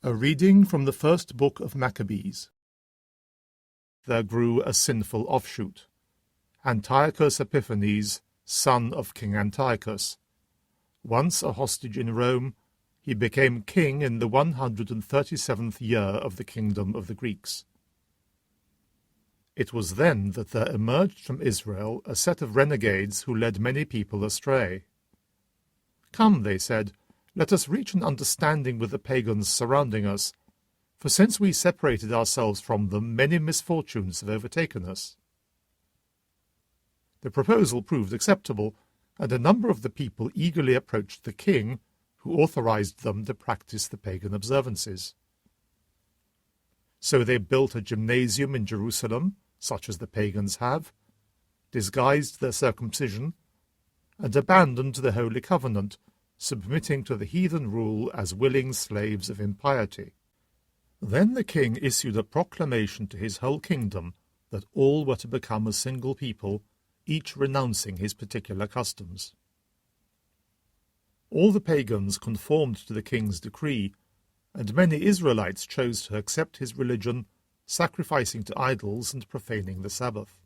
A reading from the first book of Maccabees. There grew a sinful offshoot, Antiochus Epiphanes, son of King Antiochus. Once a hostage in Rome, he became king in the 137th year of the kingdom of the Greeks. It was then that there emerged from Israel a set of renegades who led many people astray. "Come," they said, "let us reach an understanding with the pagans surrounding us, for since we separated ourselves from them, many misfortunes have overtaken us." The proposal proved acceptable, and a number of the people eagerly approached the king, who authorized them to practice the pagan observances. So they built a gymnasium in Jerusalem, such as the pagans have, disguised their circumcision, and abandoned the Holy Covenant, submitting to the heathen rule as willing slaves of impiety. Then the king issued a proclamation to his whole kingdom that all were to become a single people, each renouncing his particular customs. All the pagans conformed to the king's decree, and many Israelites chose to accept his religion, sacrificing to idols and profaning the Sabbath.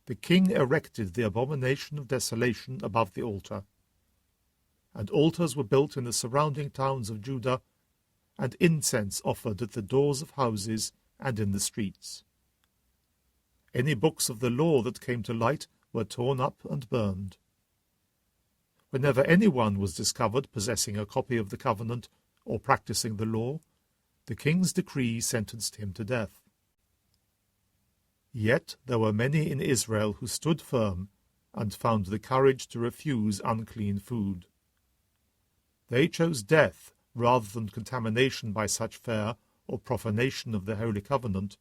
The king erected the abomination of desolation above the altar, and altars were built in the surrounding towns of Judah, and incense offered at the doors of houses and in the streets. Any books of the law that came to light were torn up and burned. Whenever anyone was discovered possessing a copy of the covenant or practicing the law, the king's decree sentenced him to death. Yet there were many in Israel who stood firm and found the courage to refuse unclean food. They chose death rather than contamination by such fare or profanation of the Holy Covenant,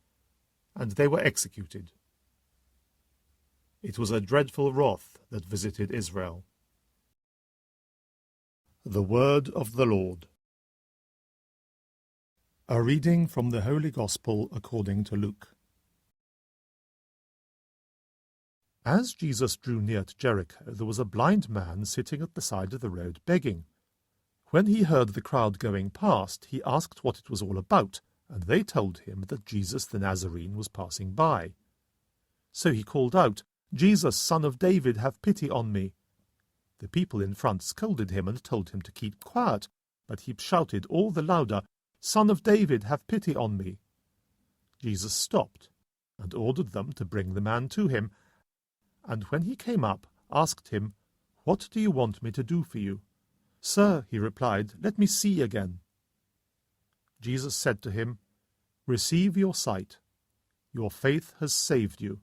and they were executed. It was a dreadful wrath that visited Israel. The Word of the Lord. A reading from the Holy Gospel according to Luke. As Jesus drew near to Jericho, there was a blind man sitting at the side of the road begging. When he heard the crowd going past, he asked what it was all about, and they told him that Jesus the Nazarene was passing by. So he called out, "Jesus, Son of David, have pity on me." The people in front scolded him and told him to keep quiet, but he shouted all the louder, "Son of David, have pity on me." Jesus stopped and ordered them to bring the man to him, and when he came up, asked him, "What do you want me to do for you?" "Sir," he replied, "let me see again." Jesus said to him, "Receive your sight. Your faith has saved you."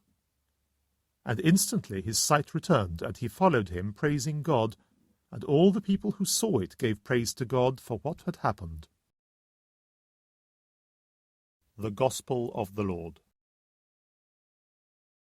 And instantly his sight returned, and he followed him, praising God, and all the people who saw it gave praise to God for what had happened. The Gospel of the Lord.